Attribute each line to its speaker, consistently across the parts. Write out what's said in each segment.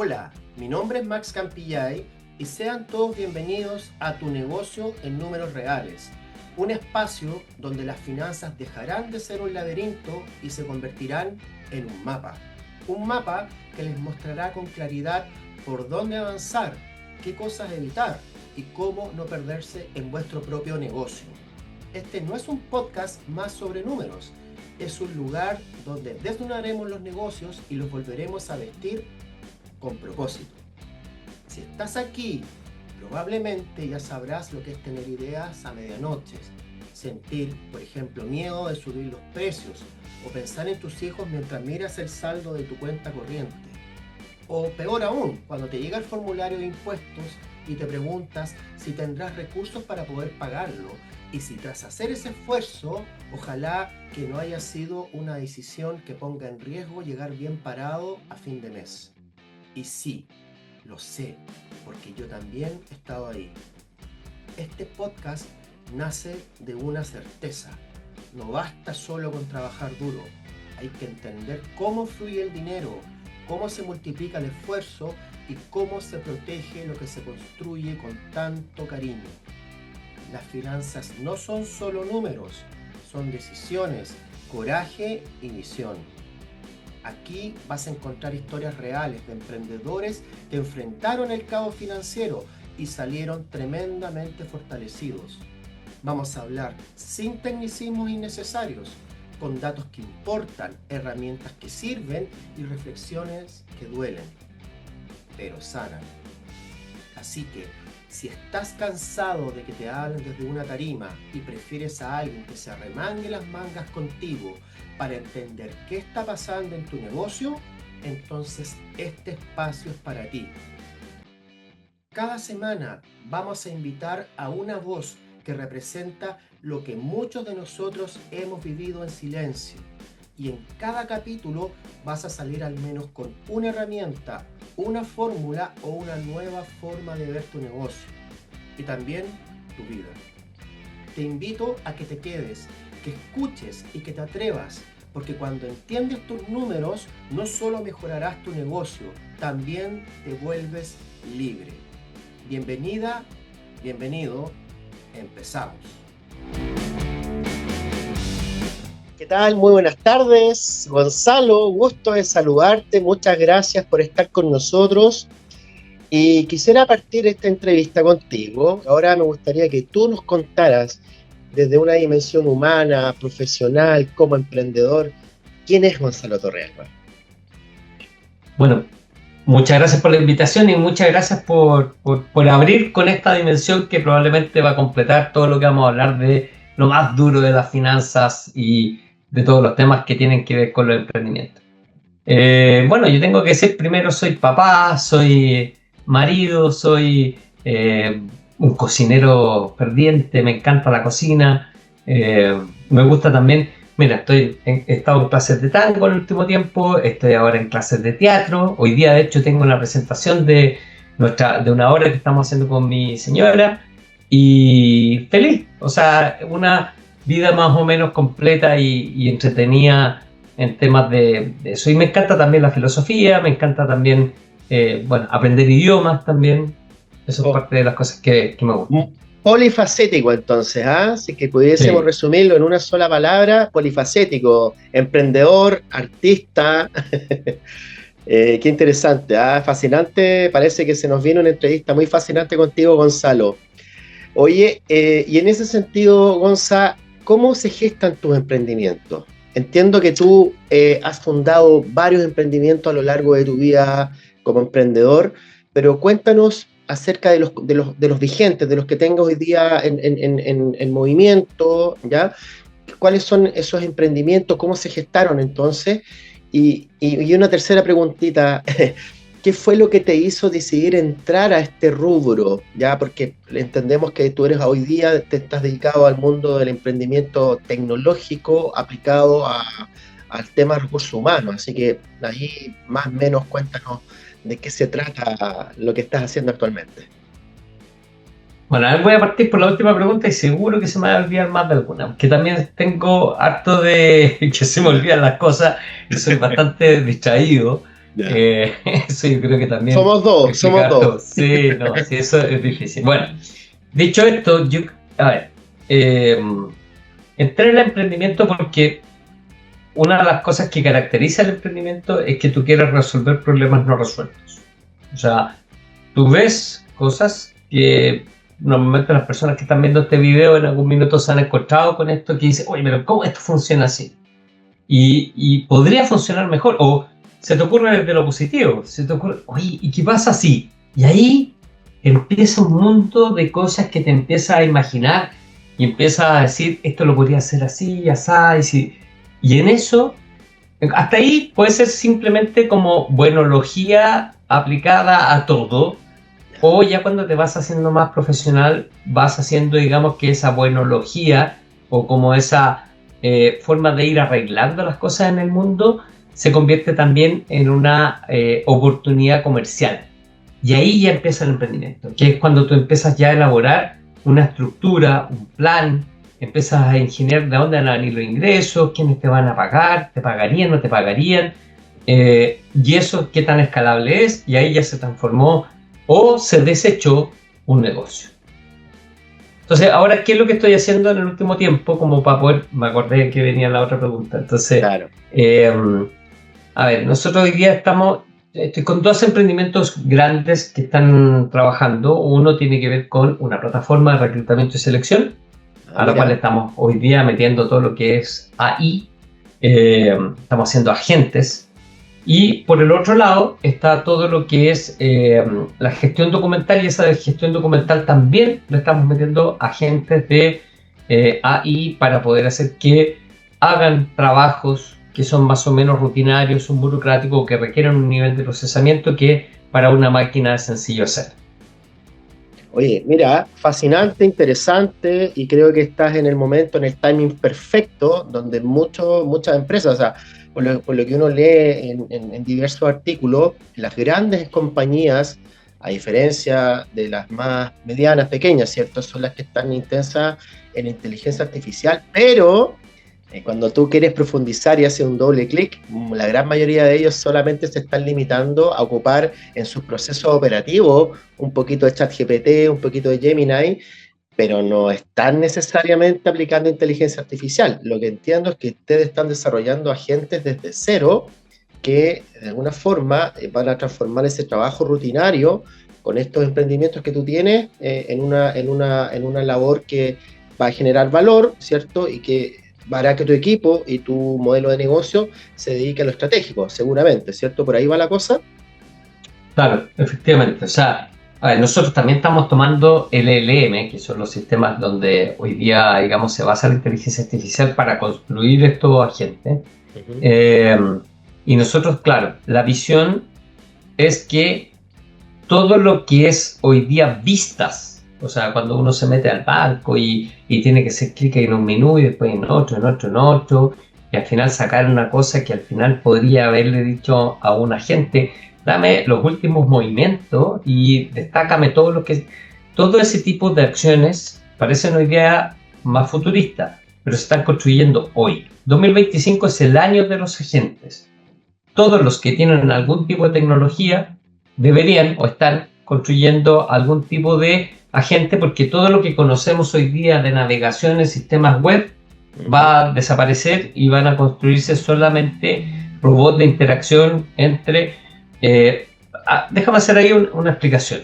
Speaker 1: Hola, mi nombre es Max Campillay y sean todos bienvenidos a Tu Negocio en Números Reales, un espacio donde las finanzas dejarán de ser un laberinto y se convertirán en un mapa que les mostrará con claridad por dónde avanzar, qué cosas evitar y cómo no perderse en vuestro propio negocio. Este no es un podcast más sobre números, es un lugar donde desnudaremos los negocios y los volveremos a vestir con propósito. Si estás aquí, probablemente ya sabrás lo que es tener ideas a medianoche, sentir, por ejemplo, miedo de subir los precios o pensar en tus hijos mientras miras el saldo de tu cuenta corriente. O peor aún, cuando te llega el formulario de impuestos y te preguntas si tendrás recursos para poder pagarlo y si tras hacer ese esfuerzo, ojalá que no haya sido una decisión que ponga en riesgo llegar bien parado a fin de mes. Y sí, lo sé, porque yo también he estado ahí. Este podcast nace de una certeza. No basta solo con trabajar duro. Hay que entender cómo fluye el dinero, cómo se multiplica el esfuerzo y cómo se protege lo que se construye con tanto cariño. Las finanzas no son solo números, son decisiones, coraje y visión. Aquí vas a encontrar historias reales de emprendedores que enfrentaron el caos financiero y salieron tremendamente fortalecidos. Vamos a hablar sin tecnicismos innecesarios, con datos que importan, herramientas que sirven y reflexiones que duelen, pero sanan. Así que, si estás cansado de que te hablen desde una tarima y prefieres a alguien que se arremangue las mangas contigo para entender qué está pasando en tu negocio, entonces este espacio es para ti. Cada semana vamos a invitar a una voz que representa lo que muchos de nosotros hemos vivido en silencio. Y en cada capítulo vas a salir al menos con una herramienta, una fórmula o una nueva forma de ver tu negocio y también tu vida. Te invito a que te quedes, que escuches y que te atrevas, porque cuando entiendes tus números, no solo mejorarás tu negocio, también te vuelves libre. Bienvenida, bienvenido, empezamos. ¿Qué tal? Muy buenas tardes, Gonzalo, gusto de saludarte, muchas gracias por estar con nosotros. Y quisiera partir esta entrevista contigo. Ahora me gustaría que tú nos contaras desde una dimensión humana, profesional, como emprendedor, ¿quién es Gonzalo Torrealba?
Speaker 2: Bueno, muchas gracias por la invitación y muchas gracias por abrir con esta dimensión que probablemente va a completar todo lo que vamos a hablar de lo más duro de las finanzas y de todos los temas que tienen que ver con los emprendimientos. Bueno, yo tengo que decir primero, soy papá, soy marido, soy un cocinero ferviente, me encanta la cocina, me gusta también, mira, he estado en clases de tango en el último tiempo, estoy ahora en clases de teatro, hoy día de hecho tengo una presentación de una obra que estamos haciendo con mi señora y feliz, o sea, una vida más o menos completa y entretenida en temas de eso. Y me encanta también la filosofía, me encanta también aprender idiomas también. Eso es parte de las cosas que me gustan.
Speaker 1: Polifacético entonces, si que pudiésemos resumirlo en una sola palabra, polifacético, emprendedor, artista. Qué interesante, fascinante, parece que se nos viene una entrevista muy fascinante contigo, Gonzalo. Oye, y en ese sentido, Gonza, ¿cómo se gestan tus emprendimientos? Entiendo que tú has fundado varios emprendimientos a lo largo de tu vida como emprendedor, pero cuéntanos acerca de los vigentes, de los que tengas hoy día en movimiento, ¿ya? ¿Cuáles son esos emprendimientos? ¿Cómo se gestaron entonces? Y una tercera preguntita, ¿qué fue lo que te hizo decidir entrar a este rubro? ¿Ya? Porque entendemos que tú eres hoy día, te estás dedicado al mundo del emprendimiento tecnológico aplicado al tema de recursos humanos, así que ahí más o menos cuéntanos de qué se trata lo que estás haciendo actualmente.
Speaker 2: Bueno, a ver, voy a partir por la última pregunta y seguro que se me va a olvidar más de alguna, porque también tengo harto de que se me olvidan las cosas y soy bastante distraído.
Speaker 1: Ya.
Speaker 2: Eso yo creo que también
Speaker 1: Somos dos, somos
Speaker 2: explicar todo.
Speaker 1: dos.
Speaker 2: Sí, no, sí, eso es difícil. Bueno, dicho esto, a ver, eh, entré en el emprendimiento porque una de las cosas que caracteriza el emprendimiento es que tú quieres resolver problemas no resueltos. O sea, tú ves cosas que normalmente las personas que están viendo este video en algún minuto se han encontrado con esto, que dicen, oye, pero ¿cómo esto funciona así? Y podría funcionar mejor. O se te ocurre desde lo positivo, se te ocurre, oye, ¿y qué pasa si? Y ahí empieza un mundo de cosas que te empiezas a imaginar y empiezas a decir, esto lo podría hacer así, así, y en eso, hasta ahí puede ser simplemente como buenología aplicada a todo, o ya cuando te vas haciendo más profesional, vas haciendo, digamos, que esa buenología o como esa forma de ir arreglando las cosas en el mundo se convierte también en una oportunidad comercial. Y ahí ya empieza el emprendimiento, que es cuando tú empiezas ya a elaborar una estructura, un plan, empiezas a ingeniar de dónde van a venir los ingresos, quiénes te van a pagar, te pagarían, no te pagarían, y eso qué tan escalable es, y ahí ya se transformó o se desechó un negocio. Entonces, ahora, ¿qué es lo que estoy haciendo en el último tiempo? Como para poder, me acordé que venía la otra pregunta. Entonces,
Speaker 1: Claro.
Speaker 2: A ver, nosotros hoy día estoy con dos emprendimientos grandes que están trabajando. Uno tiene que ver con una plataforma de reclutamiento y selección, a la cual estamos hoy día metiendo todo lo que es AI. Estamos haciendo agentes. Y por el otro lado está todo lo que es la gestión documental, y esa de gestión documental también le estamos metiendo agentes de AI para poder hacer que hagan trabajos que son más o menos rutinarios, son burocráticos, que requieren un nivel de procesamiento que para una máquina es sencillo hacer.
Speaker 1: Oye, mira, fascinante, interesante, y creo que estás en el momento, en el timing perfecto, donde muchas empresas, o sea, por lo que uno lee en diversos artículos, las grandes compañías, a diferencia de las más medianas, pequeñas, ¿cierto? Son las que están intensas en inteligencia artificial, pero cuando tú quieres profundizar y haces un doble clic, la gran mayoría de ellos solamente se están limitando a ocupar en sus procesos operativos un poquito de ChatGPT, un poquito de Gemini, pero no están necesariamente aplicando inteligencia artificial. Lo que entiendo es que ustedes están desarrollando agentes desde cero que de alguna forma van a transformar ese trabajo rutinario con estos emprendimientos que tú tienes en una labor que va a generar valor, ¿cierto? Y que hará que tu equipo y tu modelo de negocio se dedique a lo estratégico, seguramente, ¿cierto? Por ahí va la cosa.
Speaker 2: Claro, efectivamente. O sea, a ver, nosotros también estamos tomando LLM, que son los sistemas donde hoy día, digamos, se basa la inteligencia artificial para construir estos agentes. Y nosotros, claro, la visión es que todo lo que es hoy día vistas, o sea, cuando uno se mete al banco y tiene que hacer clic en un menú y después en otro, y al final sacar una cosa que al final podría haberle dicho a un agente, dame los últimos movimientos y destácame todo ese tipo de acciones parecen hoy día más futuristas, pero se están construyendo hoy. 2025 es el año de los agentes. Todos los que tienen algún tipo de tecnología deberían o están construyendo algún tipo de agente, porque todo lo que conocemos hoy día de navegación en sistemas web va a desaparecer y van a construirse solamente robots de interacción entre... déjame hacer ahí una explicación.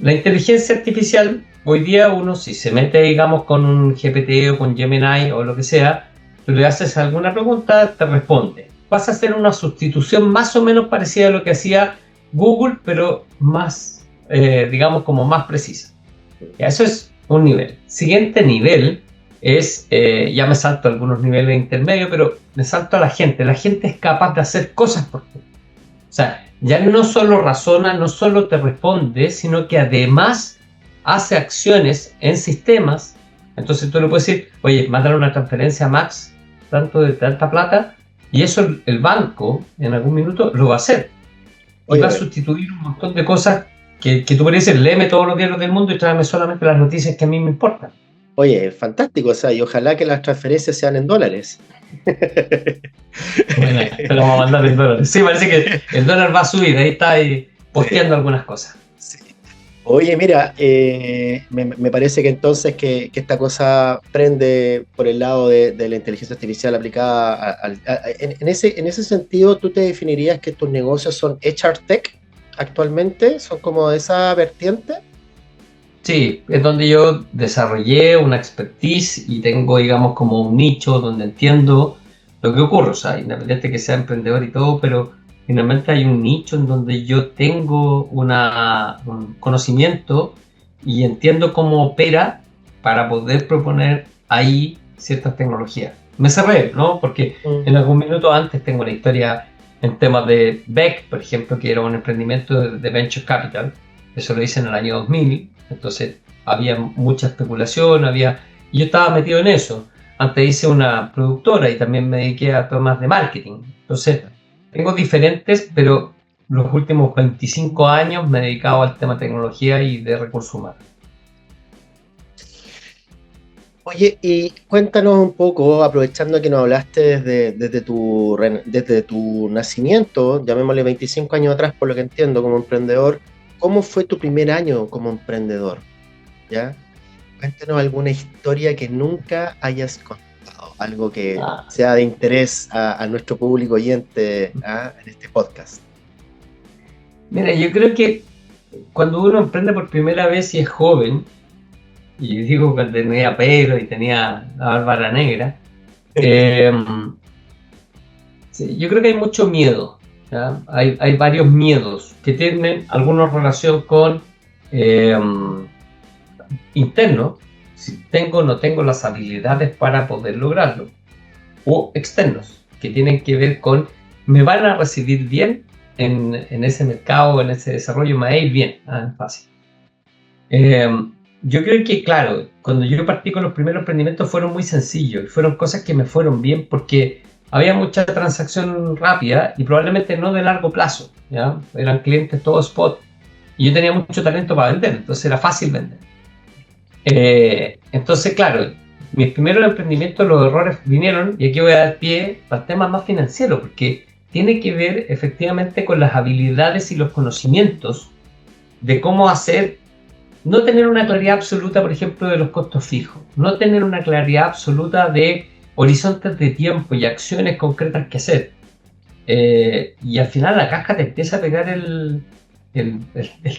Speaker 2: La inteligencia artificial, hoy día uno si se mete, digamos, con un GPT o con Gemini o lo que sea, tú le haces alguna pregunta, te responde. Vas a hacer una sustitución más o menos parecida a lo que hacía Google, pero más, digamos, como más precisa. Eso es un nivel. Siguiente nivel es, ya me salto algunos niveles intermedios, pero me salto a la gente. La gente es capaz de hacer cosas por ti. O sea, ya no solo razona, no solo te responde, sino que además hace acciones en sistemas. Entonces tú le puedes decir, oye, mándale una transferencia a Max, tanto de tanta plata, y eso el banco en algún minuto lo va a hacer. Y va a sustituir un montón de cosas que tú podrías decir, léeme todos los diarios del mundo y tráeme solamente las noticias que a mí me importan.
Speaker 1: Oye, fantástico, o sea, y ojalá que las transferencias sean en dólares.
Speaker 2: Bueno, te lo vamos a mandar en dólares. Sí, parece que el dólar va a subir, ahí está ahí posteando algunas cosas.
Speaker 1: Sí. Oye, mira, me parece que entonces que esta cosa prende por el lado de la inteligencia artificial aplicada en ese sentido. ¿Tú te definirías que tus negocios son HR Tech actualmente? ¿Son como de esa vertiente?
Speaker 2: Sí, es donde yo desarrollé una expertise y tengo, digamos, como un nicho donde entiendo lo que ocurre. O sea, independiente que sea emprendedor y todo, pero finalmente hay un nicho en donde yo tengo un conocimiento y entiendo cómo opera para poder proponer ahí ciertas tecnologías. Me cerré, ¿no? Porque en algún minuto antes tengo una historia en temas de Beck, por ejemplo, que era un emprendimiento de Venture Capital. Eso lo hice en el año 2000. Entonces había mucha especulación, y yo estaba metido en eso. Antes hice una productora y también me dediqué a temas de marketing. Entonces tengo diferentes, pero los últimos 25 años me he dedicado al tema de tecnología y de recursos humanos.
Speaker 1: Oye, y cuéntanos un poco, aprovechando que nos hablaste desde tu nacimiento, llamémosle 25 años atrás, por lo que entiendo, como emprendedor, ¿cómo fue tu primer año como emprendedor? ¿Ya? Cuéntanos alguna historia que nunca hayas contado, algo que sea de interés a nuestro público oyente en este podcast.
Speaker 2: Mira, yo creo que cuando uno emprende por primera vez y es joven, y digo que tenía pelo y tenía la barba negra, sí, yo creo que hay mucho miedo. ¿Ya? Hay varios miedos que tienen alguna relación con internos, si tengo o no tengo las habilidades para poder lograrlo, o externos, que tienen que ver con me van a recibir bien en ese mercado, en ese desarrollo, me va a ir bien, fácil. Yo creo que, claro, cuando yo partí con los primeros emprendimientos fueron muy sencillos y fueron cosas que me fueron bien porque había mucha transacción rápida y probablemente no de largo plazo, ¿ya? Eran clientes todo spot y yo tenía mucho talento para vender, entonces era fácil vender. Entonces, claro, mis primeros emprendimientos, los errores vinieron, y aquí voy a dar pie al tema más financiero, porque tiene que ver efectivamente con las habilidades y los conocimientos de cómo hacer, no tener una claridad absoluta, por ejemplo, de los costos fijos, no tener una claridad absoluta de horizontes de tiempo y acciones concretas que hacer. Y al final la casca te empieza a pegar el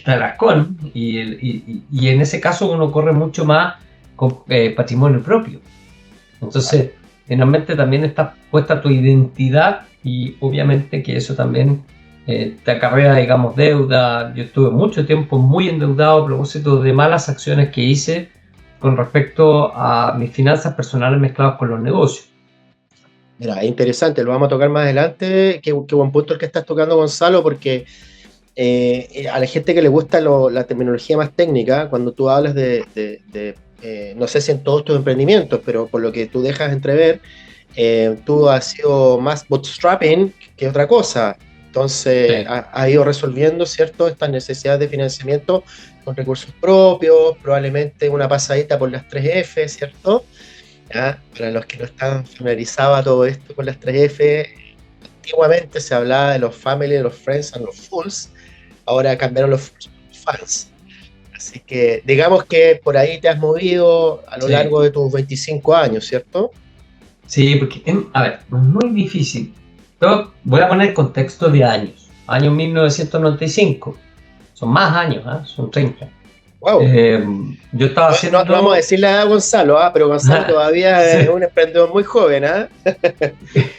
Speaker 2: tarascón y en ese caso uno corre mucho más con patrimonio propio. Entonces, finalmente también está puesta tu identidad y obviamente que eso también te acarrea, digamos, deuda. Yo estuve mucho tiempo muy endeudado a propósito de malas acciones que hice con respecto a mis finanzas personales mezcladas con los negocios.
Speaker 1: Mira, es interesante, lo vamos a tocar más adelante. Qué buen punto el que estás tocando, Gonzalo, porque a la gente que le gusta la terminología más técnica, cuando tú hablas no sé si en todos tus emprendimientos, pero por lo que tú dejas entrever, tú has sido más bootstrapping que otra cosa. Entonces, sí, has ido resolviendo, ¿cierto?, estas necesidades de financiamiento con recursos propios, probablemente una pasadita por las 3F, ¿cierto? ¿Ya? Para los que no están familiarizados a todo esto con las 3F, antiguamente se hablaba de los family, de los friends and los fools. Ahora cambiaron los fans. Así que digamos que por ahí te has movido a lo largo de tus 25 años, ¿cierto?
Speaker 2: Sí, porque, a ver, es muy difícil. Pero voy a poner contexto de años. Año 1995. Son más años, son 30.
Speaker 1: Wow.
Speaker 2: Yo estaba haciendo...
Speaker 1: No vamos a decirle a Gonzalo, pero Gonzalo todavía es un emprendedor muy joven, ¿ah?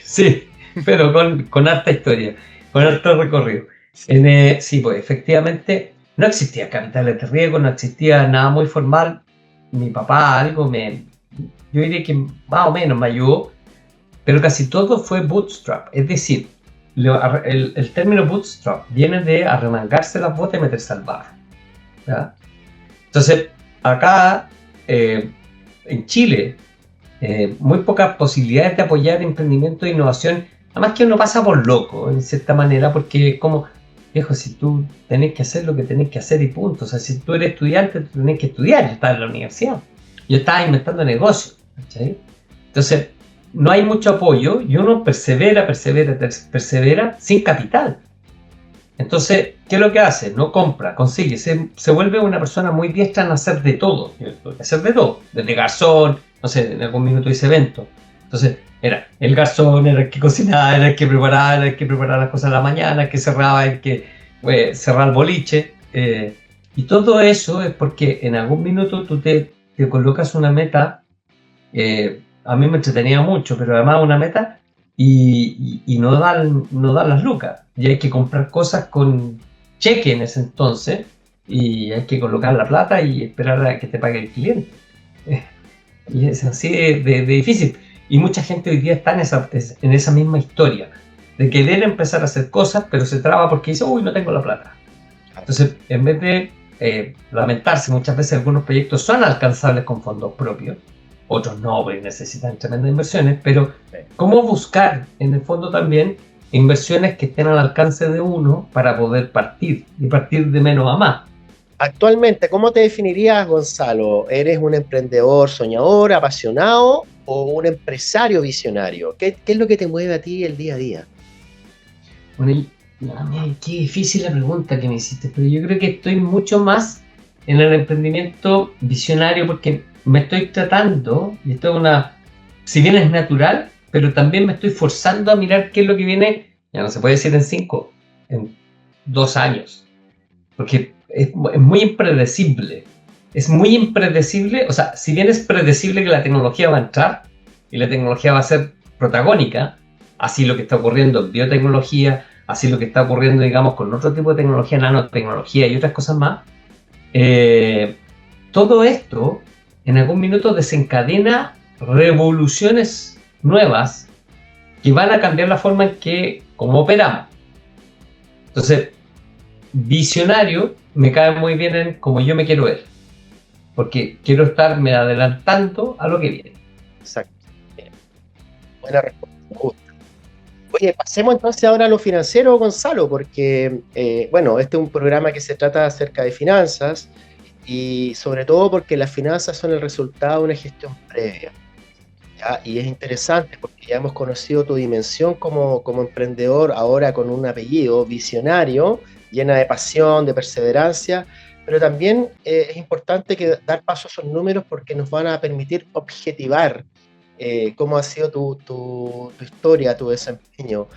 Speaker 2: Sí, pero con harta historia, con harto recorrido. Sí, pues efectivamente no existía capitales de riesgo, no existía nada muy formal. Mi papá yo diría que más o menos me ayudó, pero casi todo fue bootstrap. Es decir, el término bootstrap viene de arremangarse las botas y meterse al barro, ¿ya? Entonces, acá en Chile, muy pocas posibilidades de apoyar emprendimiento e innovación. Además que uno pasa por loco, en cierta manera, porque es como, viejo, si tú tenés que hacer lo que tenés que hacer y punto. O sea, si tú eres estudiante, tú tenés que estudiar, estás en la universidad. yo estaba inventando negocios, ¿cachai? Entonces, no hay mucho apoyo y uno persevera sin capital. Entonces, ¿qué es lo que hace? No compra, consigue, se vuelve una persona muy diestra en hacer de todo, desde garzón, no sé, en algún minuto hice evento. Entonces, era el garzón, era el que cocinaba, era el que preparaba, era el que preparaba las cosas a la mañana, el que cerraba, el que cerraba el boliche. Y todo eso es porque en algún minuto tú te colocas una meta. A mí me entretenía mucho, pero además una meta y no dan las lucas. Y hay que comprar cosas con cheque en ese entonces y hay que colocar la plata y esperar a que te pague el cliente. Y es así de difícil. Y mucha gente hoy día está en esa misma historia de querer empezar a hacer cosas, pero se traba porque dice, uy, no tengo la plata. Entonces, en vez de lamentarse, muchas veces algunos proyectos son alcanzables con fondos propios, otros no, porque necesitan tremendas inversiones, pero ¿cómo buscar en el fondo también inversiones que estén al alcance de uno para poder partir y partir de menos a más?
Speaker 1: Actualmente, ¿cómo te definirías, Gonzalo? ¿Eres un emprendedor soñador, apasionado o un empresario visionario? ¿Qué es lo que te mueve a ti el día a día?
Speaker 2: Bueno, qué difícil la pregunta que me hiciste, pero yo creo que estoy mucho más en el emprendimiento visionario porque me estoy tratando, y esto es si bien es natural, pero también me estoy forzando a mirar qué es lo que viene, ya no se puede decir en 5, en 2 años, porque es muy impredecible. Es muy impredecible, o sea, si bien es predecible que la tecnología va a entrar y la tecnología va a ser protagónica, así lo que está ocurriendo en biotecnología, así lo que está ocurriendo, digamos, con otro tipo de tecnología, nanotecnología y otras cosas más, todo esto en algún minuto desencadena revoluciones nuevas que van a cambiar la forma en que cómo operamos. Entonces, visionario me cae muy bien en cómo yo me quiero ver, porque quiero estarme adelantando a lo que viene.
Speaker 1: Exacto. Bien. Buena respuesta. Me gusta. Oye, pasemos entonces ahora a lo financiero, Gonzalo, porque, bueno, este es un programa que se trata acerca de finanzas y sobre todo porque las finanzas son el resultado de una gestión previa, ¿ya? Y es interesante porque ya hemos conocido tu dimensión como emprendedor, ahora con un apellido visionario, llena de pasión, de perseverancia, pero también es importante dar paso a esos números porque nos van a permitir objetivar cómo ha sido tu historia, tu desempeño.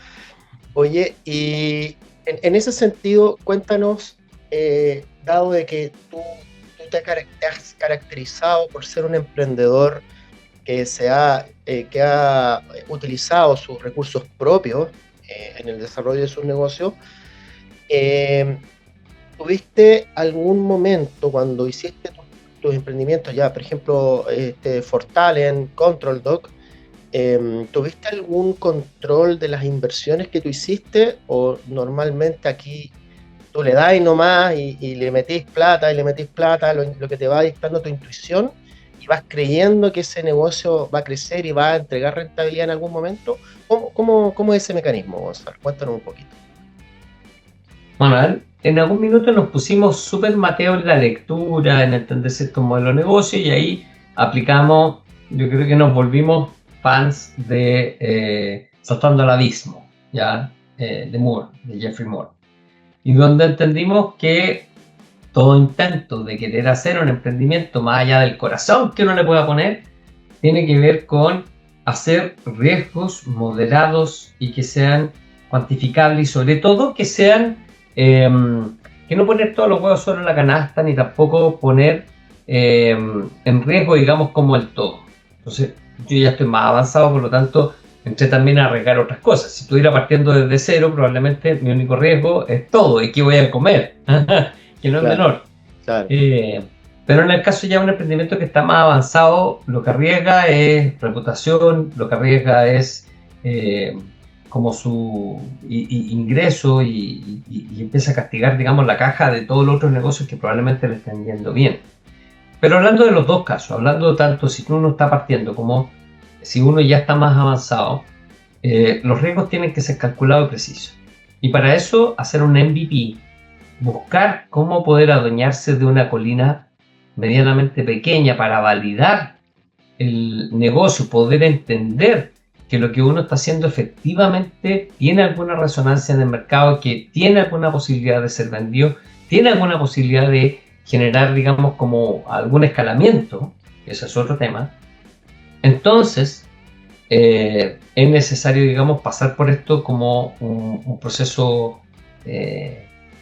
Speaker 1: Oye, y en ese sentido, cuéntanos, dado de que tú te has caracterizado por ser un emprendedor que ha utilizado sus recursos propios en el desarrollo de sus negocios, ¿tuviste algún momento cuando hiciste tus emprendimientos ya, por ejemplo, Fortalent, ControlDoc, ¿tuviste algún control de las inversiones que tú hiciste o normalmente aquí tú le das nomás y le metís plata lo que te va dictando tu intuición y vas creyendo que ese negocio va a crecer y va a entregar rentabilidad en algún momento? ¿Cómo es ese mecanismo, Gonzalo? Cuéntanos un poquito.
Speaker 2: Bueno, en algún minuto nos pusimos súper mateos en la lectura, en entender ciertos modelos de negocio y ahí aplicamos, yo creo que nos volvimos fans de Saltando al Abismo, ¿ya? De Moore, de Jeffrey Moore. Y donde entendimos que todo intento de querer hacer un emprendimiento más allá del corazón que uno le pueda poner, tiene que ver con hacer riesgos moderados y que sean cuantificables y sobre todo que sean que no poner todos los huevos solo en la canasta ni tampoco poner en riesgo, digamos, como el todo. Entonces yo ya estoy más avanzado, por lo tanto entré también a arriesgar otras cosas. Si estuviera partiendo desde cero, probablemente mi único riesgo es todo y qué voy a comer, que no es menor. Claro. Pero en el caso ya de un emprendimiento que está más avanzado, lo que arriesga es reputación, lo que arriesga es como su ingreso y empieza a castigar, digamos, la caja de todos los otros negocios que probablemente le estén yendo bien. Pero hablando de los dos casos, hablando tanto si uno está partiendo como si uno ya está más avanzado, los riesgos tienen que ser calculados y precisos. Y para eso hacer un MVP, buscar cómo poder adueñarse de una colina medianamente pequeña para validar el negocio, poder entender que lo que uno está haciendo efectivamente tiene alguna resonancia en el mercado, que tiene alguna posibilidad de ser vendido, tiene alguna posibilidad de generar, digamos, como algún escalamiento, ese es otro tema. Entonces, es necesario, digamos, pasar por esto como un proceso,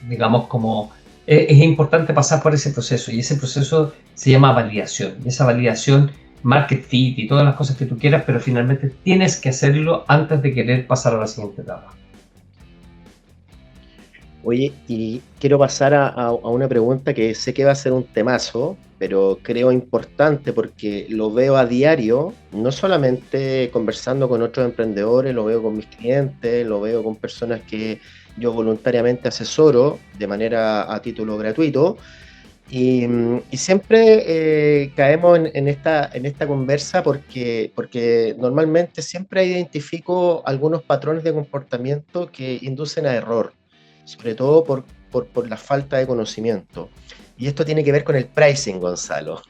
Speaker 2: digamos, como es importante pasar por ese proceso, y ese proceso se llama validación, y esa validación, market fit y todas las cosas que tú quieras, pero finalmente tienes que hacerlo antes de querer pasar a la siguiente etapa.
Speaker 1: Oye, y quiero pasar a una pregunta que sé que va a ser un temazo, pero creo importante porque lo veo a diario, no solamente conversando con otros emprendedores, lo veo con mis clientes, lo veo con personas que yo voluntariamente asesoro de manera a título gratuito. Y siempre caemos en esta conversa porque normalmente siempre identifico algunos patrones de comportamiento que inducen a error, sobre todo por la falta de conocimiento. Y esto tiene que ver con el pricing, Gonzalo.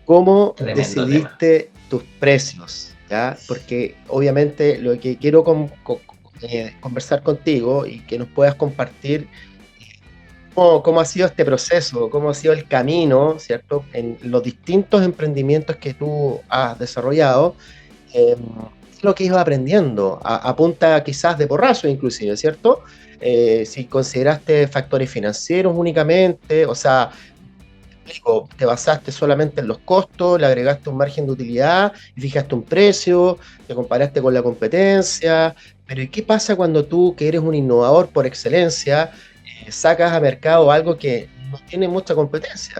Speaker 1: ¿Cómo
Speaker 2: Tremendo tema.
Speaker 1: decidiste tus precios? ¿Ya? Porque obviamente lo que quiero conversar contigo y que nos puedas compartir cómo ha sido este proceso, cómo ha sido el camino, ¿cierto? En los distintos emprendimientos que tú has desarrollado, lo que ibas aprendiendo, a punta quizás de porrazo inclusive, ¿cierto? Si consideraste factores financieros únicamente, o sea, te basaste solamente en los costos, le agregaste un margen de utilidad y fijaste un precio, te comparaste con la competencia, pero ¿y qué pasa cuando tú, que eres un innovador por excelencia, sacas a mercado algo que no tiene mucha competencia?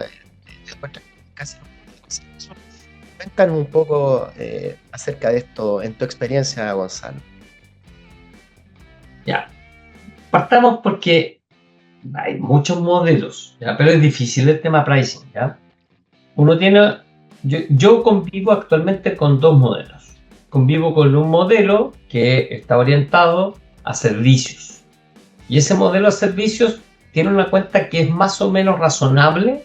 Speaker 1: Casi no. Cuéntanos un poco acerca de esto en tu experiencia, Gonzalo.
Speaker 2: Ya, partamos porque hay muchos modelos, ¿ya? Pero es difícil el tema pricing, ¿ya? Uno tiene, yo convivo actualmente con dos modelos. Convivo con un modelo que está orientado a servicios, y ese modelo de servicios tiene una cuenta que es más o menos razonable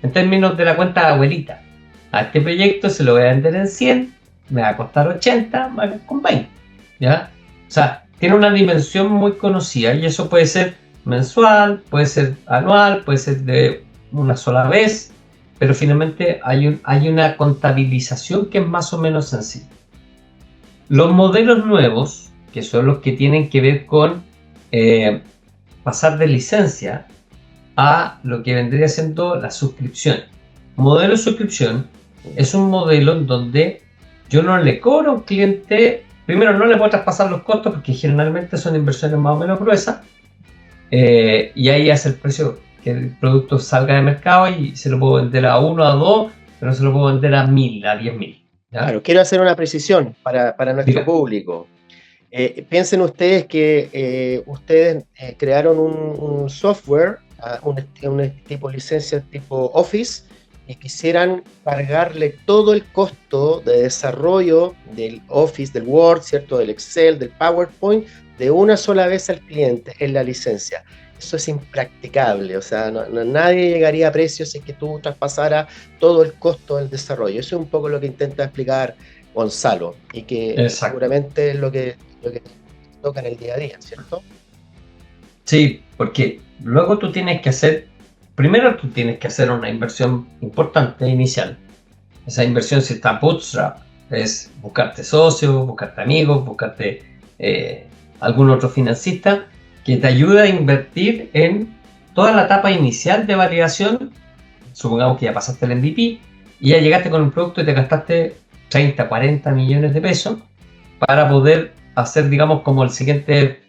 Speaker 2: en términos de la cuenta de abuelita. A este proyecto se lo voy a vender en 100, me va a costar 80, me va a quedar con 20, ¿ya? O sea, tiene una dimensión muy conocida, y eso puede ser mensual, puede ser anual, puede ser de una sola vez, pero finalmente hay una contabilización que es más o menos sencilla. Los modelos nuevos, que son los que tienen que ver con pasar de licencia a lo que vendría siendo la suscripción. Modelo de suscripción es un modelo en donde yo no le cobro a un cliente, primero no le puedo traspasar los costos porque generalmente son inversiones más o menos gruesas, y ahí hace el precio que el producto salga de mercado, y se lo puedo vender a 1, a 2, pero no se lo puedo vender a 1000, a 10.000.
Speaker 1: Claro, quiero hacer una precisión para nuestro público. Piensen ustedes que ustedes crearon un software, un tipo licencia tipo Office, y quisieran cargarle todo el costo de desarrollo del Office, del Word, ¿cierto? Del Excel, del PowerPoint, de una sola vez al cliente en la licencia. Eso es impracticable, o sea, nadie llegaría a precios si es que tú traspasaras todo el costo del desarrollo. Eso es un poco lo que intenta explicar Gonzalo, y que seguramente es lo que toca en el día a día, ¿cierto?
Speaker 2: Sí, porque luego tú tienes que hacer, primero tú tienes que hacer una inversión importante inicial. Esa inversión, si está bootstrap, es buscarte socios, buscarte amigos, buscarte algún otro financista que te ayude a invertir en toda la etapa inicial de validación. Supongamos que ya pasaste el MVP y ya llegaste con un producto y te gastaste 30, 40 millones de pesos para poder hacer, digamos, como la siguiente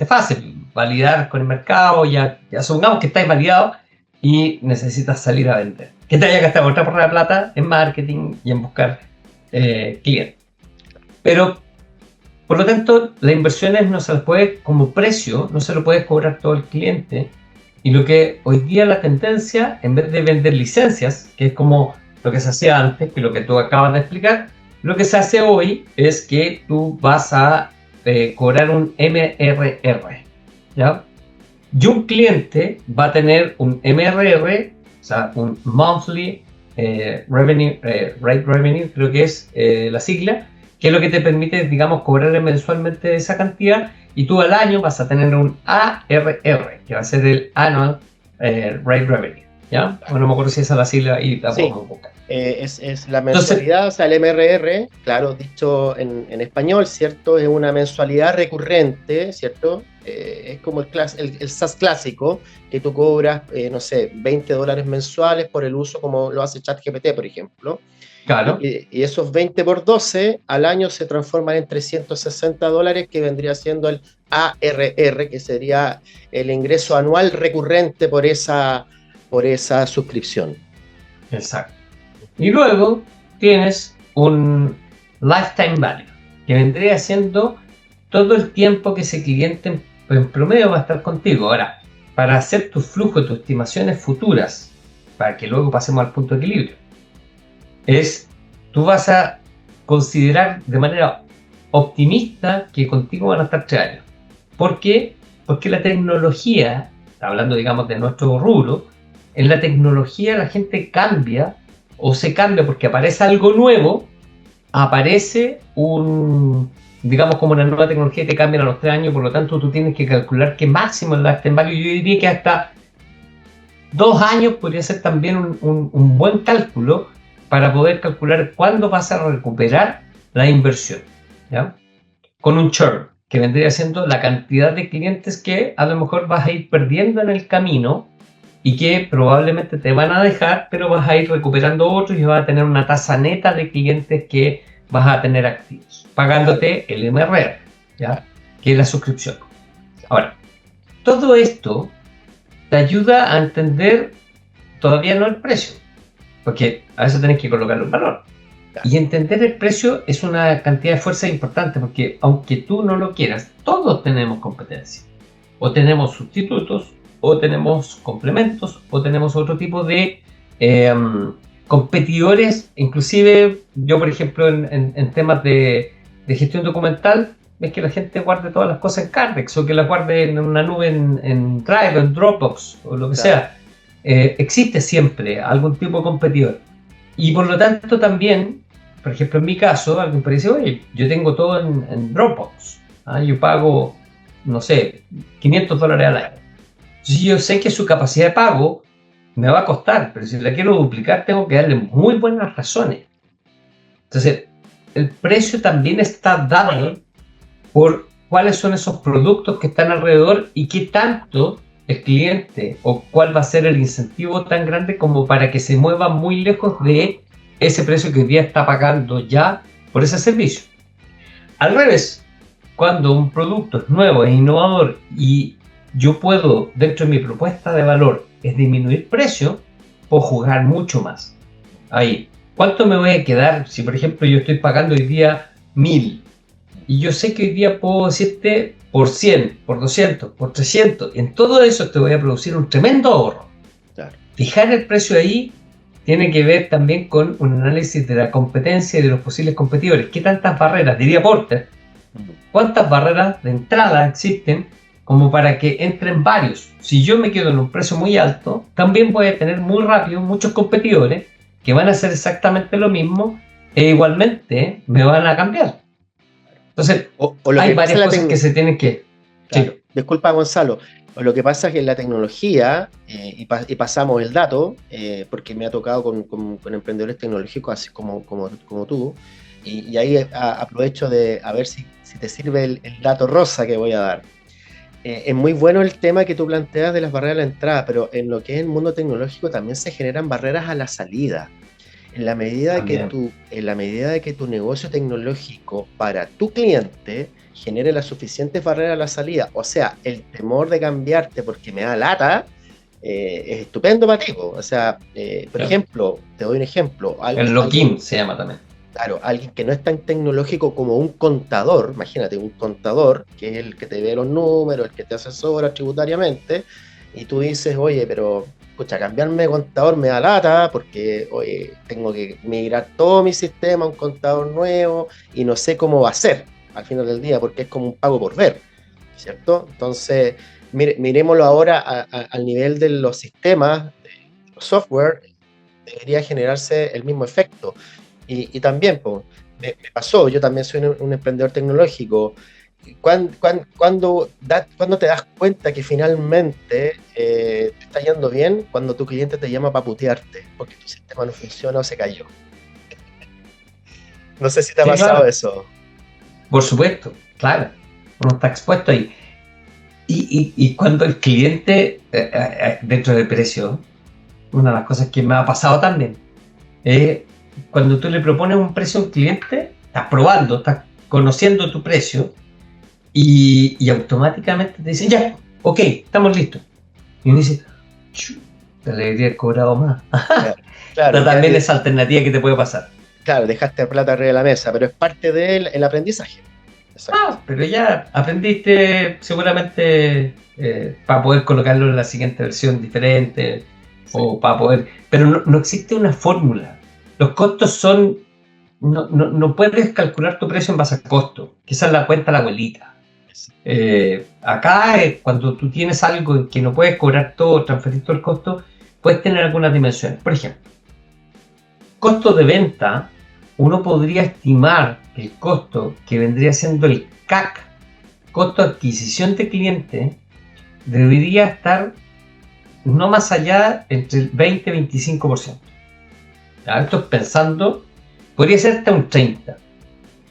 Speaker 2: fase, validar con el mercado. Ya supongamos que estáis validado y necesitas salir a vender. Que te haya gastado otra porra de plata en marketing y en buscar clientes. Pero, por lo tanto, las inversiones no se las puede, como precio, no se lo puede cobrar todo el cliente. Y lo que hoy día la tendencia, en vez de vender licencias, que es como lo que se hacía antes, que lo que tú acabas de explicar, lo que se hace hoy es que tú vas a cobrar un MRR, ¿ya? Y un cliente va a tener un MRR O sea, un monthly revenue, rate revenue, creo que es la sigla, que es lo que te permite, digamos, cobrarle mensualmente esa cantidad, y tú al año vas a tener un ARR, que va a ser el Annual Rate Revenue, ¿ya? Bueno, no me acuerdo si esa es la sigla y la podemos buscar.
Speaker 1: Es la mensualidad. Entonces, o sea, el MRR, claro, dicho en español, ¿cierto? Es una mensualidad recurrente, ¿cierto? Es como el SaaS clásico, que tú cobras, no sé, $20 mensuales por el uso como lo hace ChatGPT, por ejemplo.
Speaker 2: Claro.
Speaker 1: Y esos 20 por 12 al año se transforman en $360, que vendría siendo el ARR, que sería el ingreso anual recurrente por esa suscripción.
Speaker 2: Exacto. Y luego tienes un lifetime value, que vendría siendo todo el tiempo que ese cliente en promedio va a estar contigo. Ahora, para hacer tu flujo, tus estimaciones futuras, para que luego pasemos al punto de equilibrio, tú vas a considerar de manera optimista que contigo van a estar 3 años. ¿Por qué? Porque la tecnología, hablando digamos de nuestro rubro, en la tecnología la gente cambia, o se cambia porque aparece algo nuevo, aparece digamos como una nueva tecnología, te cambian a los 3 años, por lo tanto tú tienes que calcular que máximo el lifetime value, yo diría que hasta 2 años podría ser también un buen cálculo para poder calcular cuándo vas a recuperar la inversión, ¿ya? Con un churn, que vendría siendo la cantidad de clientes que a lo mejor vas a ir perdiendo en el camino y que probablemente te van a dejar, pero vas a ir recuperando otros y vas a tener una tasa neta de clientes que vas a tener activos, pagándote el MRR, ¿ya? Que es la suscripción. Ahora, todo esto te ayuda a entender todavía no el precio, porque a veces tenés que colocarle un valor. Y entender el precio es una cantidad de fuerza importante, porque aunque tú no lo quieras, todos tenemos competencia. O tenemos sustitutos, o tenemos complementos, o tenemos otro tipo de competidores. Inclusive yo, por ejemplo, en temas de gestión documental, es que la gente guarde todas las cosas en Cardex, o que las guarde en una nube en Drive, o en Dropbox, o lo que sea. Existe siempre algún tipo de competidor. Y por lo tanto también, por ejemplo, en mi caso, alguien puede decir, oye, yo tengo todo en Dropbox. Yo pago, no sé, $500 al año. Si yo sé que su capacidad de pago me va a costar, pero si la quiero duplicar, tengo que darle muy buenas razones. Entonces, el precio también está dado por cuáles son esos productos que están alrededor y qué tanto el cliente, o cuál va a ser el incentivo tan grande como para que se mueva muy lejos de ese precio que hoy día está pagando ya por ese servicio. Al revés, cuando un producto es nuevo, es innovador y yo puedo, dentro de mi propuesta de valor, es disminuir precio, puedo jugar mucho más. Ahí, ¿cuánto me voy a quedar si, por ejemplo, yo estoy pagando hoy día 1.000 y yo sé que hoy día puedo decirte por 100, por 200, por 300, y en todo eso te voy a producir un tremendo ahorro? Claro. Fijar el precio ahí tiene que ver también con un análisis de la competencia y de los posibles competidores. ¿Qué tantas barreras, diría Porter, cuántas barreras de entrada existen como para que entren varios? Si yo me quedo en un precio muy alto, también voy a tener muy rápido muchos competidores que van a hacer exactamente lo mismo e igualmente me van a cambiar. Entonces, hay varias cosas que se tienen que...
Speaker 1: Claro. Sí. Disculpa, Gonzalo. Lo que pasa es que en la tecnología, y pasamos el dato, porque me ha tocado con emprendedores tecnológicos así como tú, y ahí aprovecho de a ver si te sirve el dato rosa que voy a dar. Es muy bueno el tema que tú planteas de las barreras a la entrada, pero en lo que es el mundo tecnológico también se generan barreras a la salida. En la medida de que tu negocio tecnológico para tu cliente genere las suficientes barreras a la salida, o sea, el temor de cambiarte porque me da lata, es estupendo para ti. O sea, por ejemplo, te doy un ejemplo.
Speaker 2: El lock-in se llama también.
Speaker 1: Claro, alguien que no es tan tecnológico como un contador, imagínate, un contador, que es el que te ve los números, el que te asesora tributariamente, y tú dices, oye, pero escucha, cambiarme de contador me da lata porque, oye, tengo que migrar todo mi sistema a un contador nuevo y no sé cómo va a ser al final del día porque es como un pago por ver, ¿cierto? Entonces, miremoslo ahora al nivel de los sistemas software debería generarse el mismo efecto. Y también, pues, me pasó, yo también soy un emprendedor tecnológico. ¿Cuándo te das cuenta que finalmente te está yendo bien? Cuando tu cliente te llama para putearte, porque tu sistema no funciona o se cayó. No sé si te ha
Speaker 2: Sí,
Speaker 1: pasado
Speaker 2: claro,
Speaker 1: eso.
Speaker 2: por supuesto, claro, uno está expuesto ahí. Y cuando el cliente, dentro del precio, una de las cosas que me ha pasado también, cuando tú le propones un precio a un cliente, estás probando, estás conociendo tu precio y automáticamente te dicen, ya, ok, estamos listos. Y uno dice, te le habría cobrado más.
Speaker 1: Claro, claro,
Speaker 2: También esa alternativa que te puede pasar.
Speaker 1: claro, dejaste plata arriba de la mesa, pero es parte del aprendizaje. Exacto.
Speaker 2: Pero ya aprendiste seguramente para poder colocarlo en la siguiente versión diferente
Speaker 1: Sí.
Speaker 2: o para poder... Pero no existe una fórmula. Los costos son... No puedes calcular tu precio en base a costo, que esa es la cuenta de la abuelita. Acá, cuando tú tienes algo que no puedes cobrar todo, transferir todo el costo, puedes tener algunas dimensiones. Por ejemplo, costo de venta, uno podría estimar el costo que vendría siendo el CAC, costo de adquisición de cliente, debería estar no más allá entre el 20 y 25%. ¿Ya? Esto es pensando, podría ser hasta un 30%.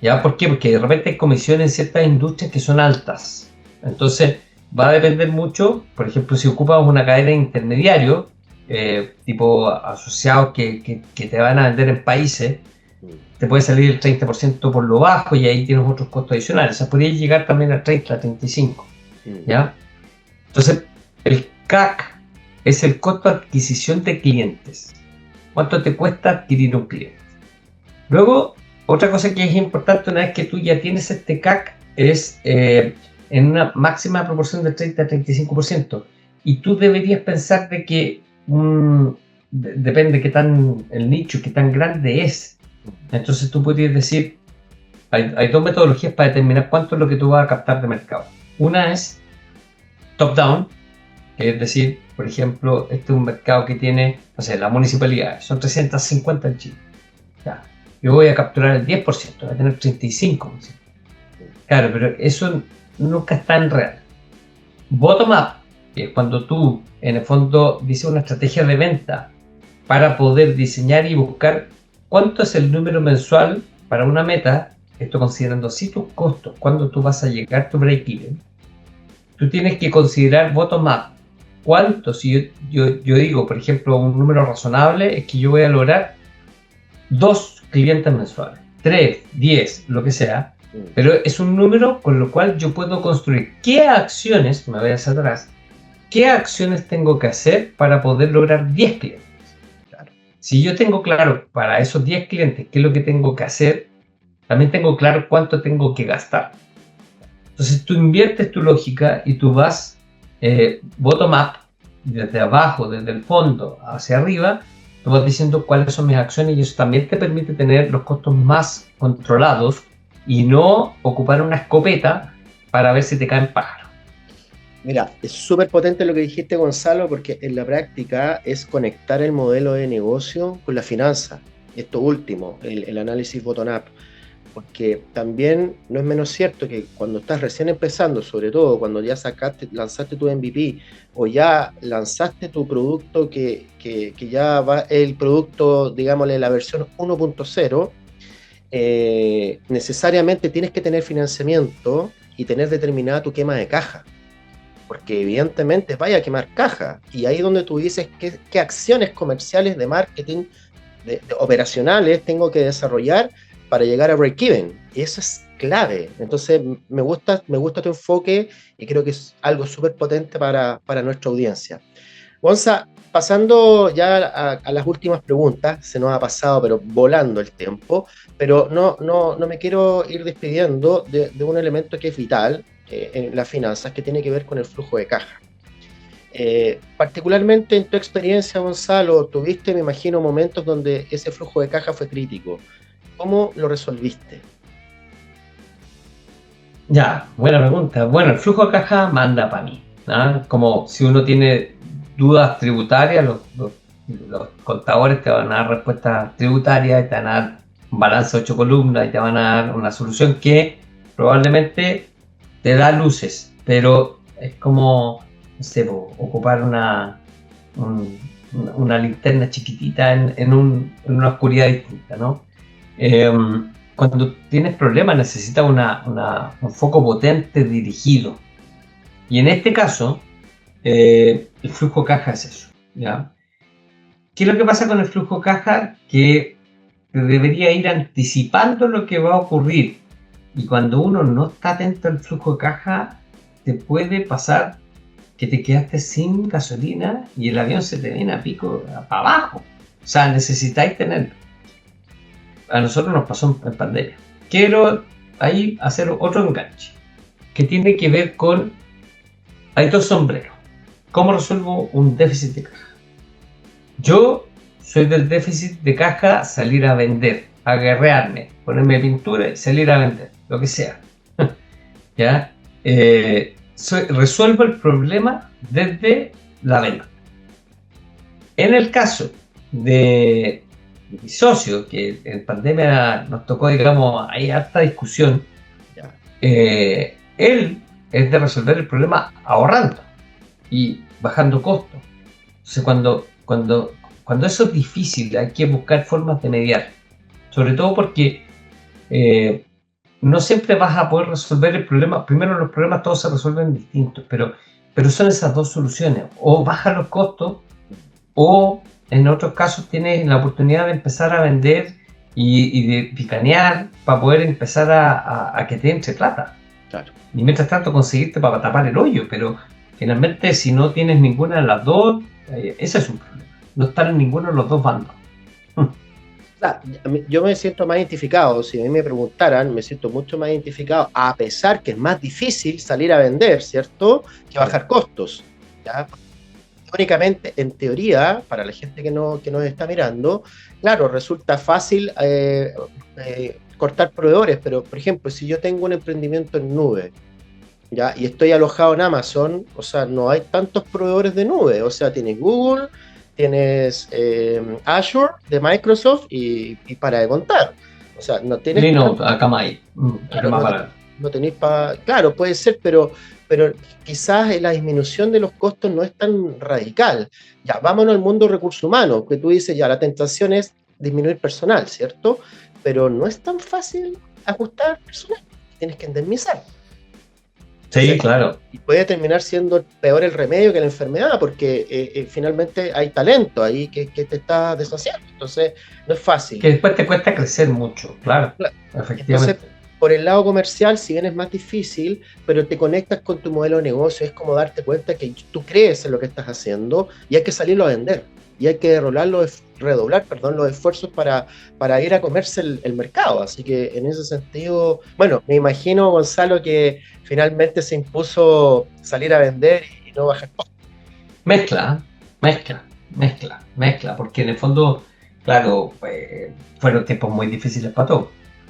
Speaker 2: ¿Ya? ¿Por qué? Porque de repente hay comisiones en ciertas industrias que son altas. Entonces, va a depender mucho, por ejemplo, si ocupas una cadena de intermediarios, tipo asociados que te van a vender en países, te puede salir el 30% por lo bajo y ahí tienes otros costos adicionales. O sea, podría llegar también al 30, al 35. ¿Ya? Entonces, el CAC es el costo de adquisición de clientes. ¿Cuánto te cuesta adquirir un cliente? Luego, otra cosa que es importante una vez que tú ya tienes este CAC es en una máxima proporción del 30 a 35%. Y tú deberías pensar de que depende de qué tan el nicho, qué tan grande es. Entonces tú podrías decir, hay dos metodologías para determinar cuánto es lo que tú vas a captar de mercado. Una es top-down, que es decir, por ejemplo, este es un mercado que tiene, no sé, la municipalidad, son 350 en Chile. Ya. Yo voy a capturar el 10%, voy a tener 35%. Claro, pero eso nunca es tan real. Bottom-up, que es cuando tú, en el fondo, dices una estrategia de venta para poder diseñar y buscar cuánto es el número mensual para una meta, esto considerando sí tus costos, cuándo tú vas a llegar a tu break-even. Tú tienes que considerar bottom-up. ¿Cuánto? Si yo digo, por ejemplo, un número razonable es que yo voy a lograr 2 clientes mensuales, 3, 10, lo que sea, pero es un número con lo cual yo puedo construir qué acciones, me voy hacia atrás, qué acciones tengo que hacer para poder lograr 10 clientes. Claro. Si yo tengo claro para esos 10 clientes qué es lo que tengo que hacer, también tengo claro cuánto tengo que gastar. Entonces tú inviertes tu lógica y tú vas bottom-up, desde abajo, desde el fondo hacia arriba, tú vas diciendo cuáles son mis acciones y eso también te permite tener los costos más controlados y no ocupar una escopeta para ver si te caen pájaros.
Speaker 1: Mira, es súper potente lo que dijiste, Gonzalo, porque en la práctica es conectar el modelo de negocio con la finanza. Esto último, el análisis bottom-up. Porque también no es menos cierto que cuando estás recién empezando, sobre todo cuando ya lanzaste tu MVP o ya lanzaste tu producto que ya va el producto, digámosle, la versión 1.0, necesariamente tienes que tener financiamiento y tener determinada tu quema de caja. Porque evidentemente vaya a quemar caja. Y ahí donde tú dices qué acciones comerciales de marketing, de operacionales tengo que desarrollar para llegar a break-even. Y eso es clave. Entonces, me gusta tu enfoque y creo que es algo súper potente para nuestra audiencia. Gonza, pasando ya a las últimas preguntas, se nos ha pasado, pero volando el tiempo, pero no me quiero ir despidiendo de un elemento que es vital en las finanzas, que tiene que ver con el flujo de caja. Particularmente en tu experiencia, Gonzalo, tuviste, me imagino, momentos donde ese flujo de caja fue crítico. ¿Cómo lo resolviste?
Speaker 2: Ya, buena pregunta. Bueno, el flujo de caja manda para mí, ¿no? Como si uno tiene dudas tributarias, Los contadores te van a dar respuestas tributarias, y te van a dar un balance de 8 columnas y te van a dar una solución que probablemente te da luces, pero es como, no sé, ocupar una linterna chiquitita en una oscuridad distinta, ¿no? Cuando tienes problemas necesitas un foco potente dirigido. Y en este caso, el flujo caja es eso, ¿ya? ¿Qué es lo que pasa con el flujo caja? Que debería ir anticipando lo que va a ocurrir. Y cuando uno no está atento al flujo de caja, te puede pasar que te quedaste sin gasolina y el avión se te viene a pico para abajo. O sea, necesitáis tenerlo. A nosotros nos pasó en pandemia. Quiero ahí hacer otro enganche que tiene que ver con... Hay dos sombreros. ¿Cómo resuelvo un déficit de caja? Yo soy del déficit de caja salir a vender, a guerrearme, ponerme pintura y salir a vender, lo que sea. ¿Ya? Resuelvo el problema desde la venta. En el caso de mi socio, que en pandemia nos tocó, digamos, hay harta discusión, él es de resolver el problema ahorrando y bajando costos. Entonces, cuando eso es difícil, hay que buscar formas de mediar. Sobre todo porque no siempre vas a poder resolver el problema. Primero, los problemas todos se resuelven distintos, pero son esas dos soluciones. O baja los costos, o en otros casos tienes la oportunidad de empezar a vender y de picanear para poder empezar a que te entre plata.
Speaker 1: Claro.
Speaker 2: Y mientras tanto conseguirte para tapar el hoyo, pero finalmente si no tienes ninguna de las dos, ese es un problema. No estar en ninguno de los dos bandos.
Speaker 1: Yo me siento más identificado, si a mí me preguntaran, me siento mucho más identificado, a pesar que es más difícil salir a vender, ¿cierto?, que bajar costos, ¿ya? Únicamente, en teoría, para la gente que nos está mirando, claro, resulta fácil cortar proveedores, pero, por ejemplo, si yo tengo un emprendimiento en nube, ¿ya?, y estoy alojado en Amazon, o sea, no hay tantos proveedores de nube, o sea, tienes Google, tienes Azure de Microsoft y para de contar. O sea, no tienes...
Speaker 2: Linux, Akamai,
Speaker 1: claro, no tenéis para... Claro, puede ser, pero quizás la disminución de los costos no es tan radical. Ya, vámonos al mundo de recursos humanos, que tú dices, ya, la tentación es disminuir personal, ¿cierto? Pero no es tan fácil ajustar personal, tienes que indemnizar.
Speaker 2: Sí, claro.
Speaker 1: Y puede terminar siendo peor el remedio que la enfermedad, porque finalmente hay talento ahí que te está deshaciendo. Entonces, no es fácil.
Speaker 2: Que después te cuesta crecer mucho, claro. Efectivamente.
Speaker 1: Entonces, por el lado comercial, si bien es más difícil, pero te conectas con tu modelo de negocio, es como darte cuenta que tú crees en lo que estás haciendo y hay que salirlo a vender. Y hay que redoblar los esfuerzos para ir a comerse el mercado. Así que en ese sentido, bueno, me imagino, Gonzalo, que finalmente se impuso salir a vender y no bajar costos.
Speaker 2: Mezcla, porque en el fondo, claro, fueron tiempos muy difíciles para todos.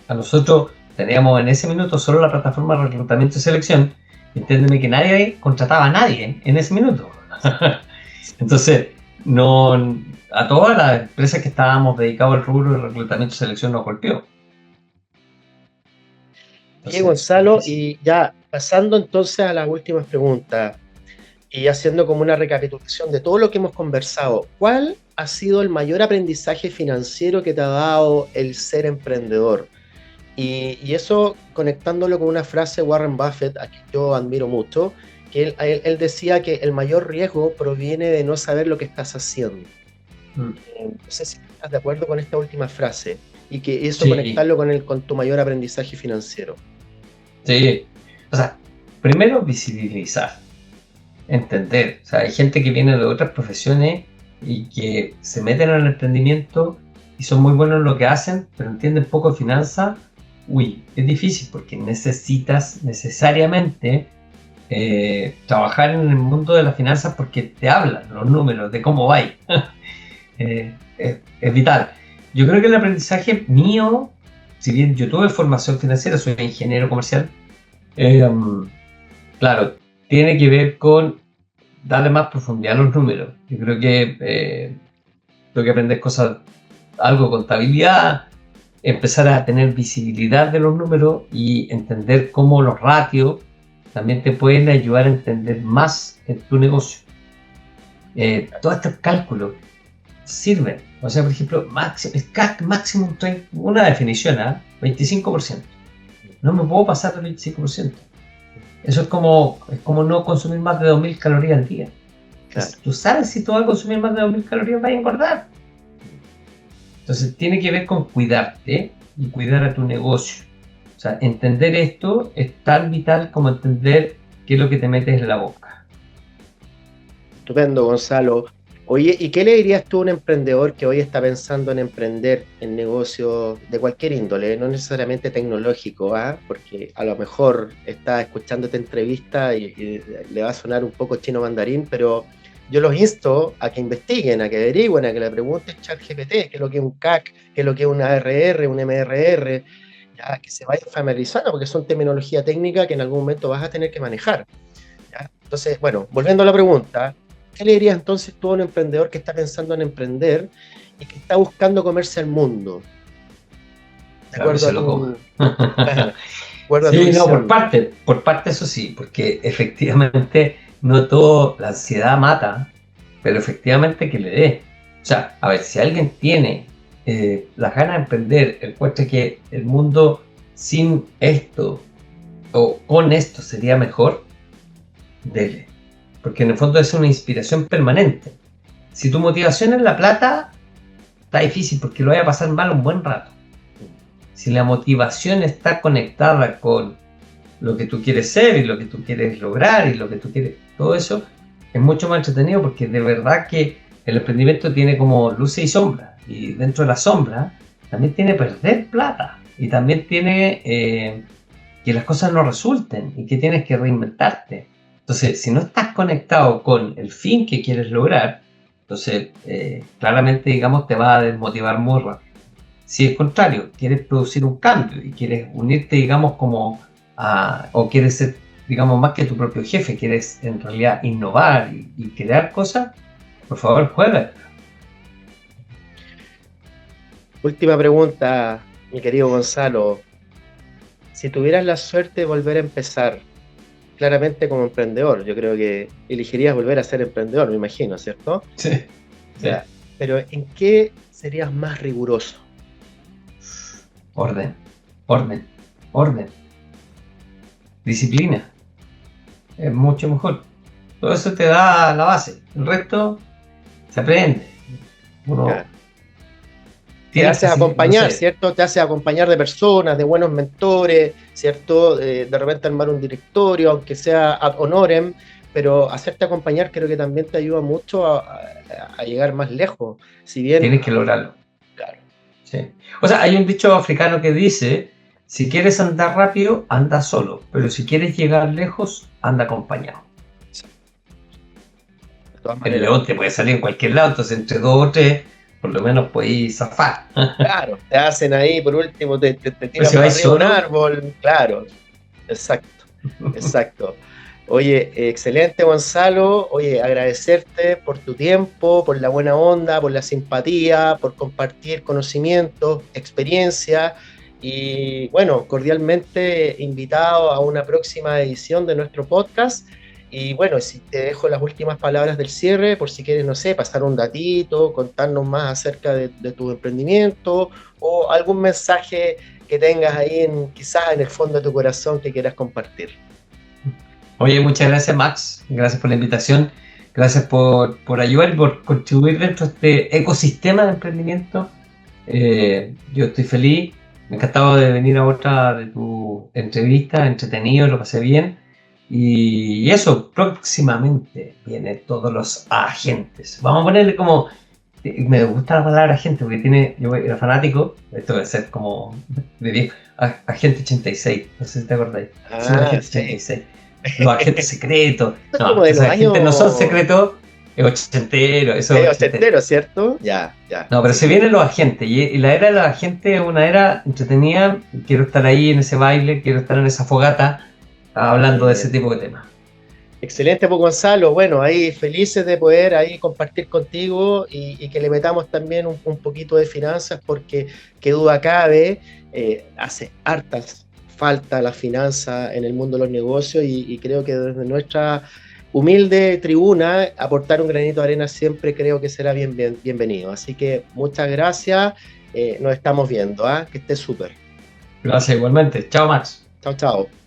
Speaker 2: A nosotros teníamos en ese minuto solo la plataforma de reclutamiento y selección. Entiéndeme que nadie contrataba a nadie en ese minuto. Entonces, no, a todas las empresas que estábamos dedicados al rubro de reclutamiento y selección nos golpeó.
Speaker 1: Entonces, Gonzalo, y ya pasando entonces a las últimas preguntas y haciendo como una recapitulación de todo lo que hemos conversado, ¿cuál ha sido el mayor aprendizaje financiero que te ha dado el ser emprendedor? Y eso conectándolo con una frase de Warren Buffett, a quien yo admiro mucho, que él decía que el mayor riesgo proviene de no saber lo que estás haciendo. No sé si estás de acuerdo con esta última frase y que eso conectarlo con tu mayor aprendizaje financiero.
Speaker 2: Sí, o sea, primero visibilizar, entender. O sea, hay gente que viene de otras profesiones y que se meten en el emprendimiento y son muy buenos en lo que hacen, pero entienden poco de finanzas. Uy, es difícil porque necesitas necesariamente trabajar en el mundo de las finanzas porque te hablan los números de cómo va. Es vital. Yo creo que el aprendizaje mío, si bien yo tuve formación financiera, soy ingeniero comercial, claro, tiene que ver con darle más profundidad a los números. Yo creo que tengo que aprender cosas, algo de contabilidad, empezar a tener visibilidad de los números y entender cómo los ratios también te pueden ayudar a entender más en tu negocio. Todos estos cálculos sirven. O sea, por ejemplo, el CAC máximo, una definición, 25%. No me puedo pasar del 25%. Eso es como no consumir más de 2.000 calorías al día. Claro. Tú sabes si tú vas a consumir más de 2.000 calorías vas a engordar. Entonces tiene que ver con cuidarte y cuidar a tu negocio. O sea, entender esto es tan vital como entender qué es lo que te metes en la boca.
Speaker 1: Estupendo, Gonzalo. Oye, ¿y qué le dirías tú a un emprendedor que hoy está pensando en emprender en negocios de cualquier índole, no necesariamente tecnológico, porque a lo mejor está escuchando esta entrevista y le va a sonar un poco chino mandarín, pero yo los insto a que investiguen, a que averigüen, a que le pregunten ChatGPT qué es lo que es un CAC, qué es lo que es un ARR, un MRR, ya, que se vayan familiarizando, porque son terminología técnica que en algún momento vas a tener que manejar. ¿Ya? Entonces, bueno, volviendo a la pregunta, ¿qué le dirías entonces tú a un emprendedor que está pensando en emprender y que está buscando comerse al mundo?
Speaker 2: De acuerdo a tu...
Speaker 1: Sí,
Speaker 2: no, por parte eso sí, porque efectivamente no todo, la ansiedad mata, pero efectivamente que le dé. O sea, a ver, si alguien tiene las ganas de emprender, encuentra que el mundo sin esto o con esto sería mejor, dele. Porque en el fondo es una inspiración permanente. Si tu motivación es la plata, está difícil porque lo vaya a pasar mal un buen rato. Si la motivación está conectada con lo que tú quieres ser y lo que tú quieres lograr y lo que tú quieres, todo eso es mucho más entretenido porque de verdad que el emprendimiento tiene como luces y sombras. Y dentro de la sombra también tiene perder plata y también tiene que las cosas no resulten y que tienes que reinventarte. Entonces, si no estás conectado con el fin que quieres lograr, entonces claramente, digamos, te va a desmotivar muy rápido. Si al contrario, quieres producir un cambio y quieres unirte, digamos, o quieres ser, digamos, más que tu propio jefe, quieres en realidad innovar y crear cosas, por favor, juega.
Speaker 1: Última pregunta, mi querido Gonzalo. Si tuvieras la suerte de volver a empezar, claramente como emprendedor, yo creo que elegirías volver a ser emprendedor, me imagino, ¿cierto?
Speaker 2: Sí.
Speaker 1: Ya, pero ¿en qué serías más riguroso?
Speaker 2: Orden. Disciplina. Es mucho mejor. Todo eso te da la base. El resto se aprende. Uno
Speaker 1: te haces acompañar, no sé, ¿cierto? Te haces acompañar de personas, de buenos mentores, ¿cierto? De repente armar un directorio, aunque sea ad honorem, pero hacerte acompañar creo que también te ayuda mucho a llegar más lejos. Si bien
Speaker 2: tienes que lograrlo.
Speaker 1: Claro.
Speaker 2: Sí. O sea, hay un dicho africano que dice, si quieres andar rápido, anda solo, pero si quieres llegar lejos, anda acompañado. Sí. El león te puede salir en cualquier lado, entonces entre 2 o 3 por lo menos podéis zafar.
Speaker 1: Claro, te hacen ahí, por último, te tiran para arriba un árbol. Claro, exacto. Oye, excelente, Gonzalo. Oye, agradecerte por tu tiempo, por la buena onda, por la simpatía, por compartir conocimientos, experiencia. Y bueno, cordialmente invitado a una próxima edición de nuestro podcast. Y bueno, si te dejo las últimas palabras del cierre, por si quieres, no sé, pasar un datito, contarnos más acerca de tu emprendimiento o algún mensaje que tengas ahí quizás en el fondo de tu corazón que quieras compartir.
Speaker 2: Oye, muchas gracias, Max. Gracias por la invitación. Gracias por ayudar y por contribuir dentro de este ecosistema de emprendimiento. Yo estoy feliz. Me encantaba de venir a otra de tu entrevista, entretenido, lo pasé bien. Y eso, próximamente vienen todos los agentes. Vamos a ponerle como... Me gusta la palabra agente porque yo era fanático, esto debe ser como de viejo, agente 86, no sé si te acordáis. Agente 86. Los agentes secretos. No, los agentes no son secretos, es ochentero. Eso
Speaker 1: es ochentero, ¿cierto? Ya.
Speaker 2: No, pero se vienen los agentes y la era de los agentes es una era entretenida. Quiero estar ahí en ese baile, quiero estar en esa fogata hablando de ese tipo de temas.
Speaker 1: Excelente, pues Gonzalo. Bueno, ahí felices de poder ahí compartir contigo y que le metamos también un poquito de finanzas porque qué duda cabe, hace hartas falta la finanza en el mundo de los negocios y creo que desde nuestra humilde tribuna aportar un granito de arena siempre creo que será bienvenido. Así que muchas gracias, nos estamos viendo, ¿ah? Que estés súper.
Speaker 2: Lo hace igualmente. Chao, Max.
Speaker 1: Chao, chao.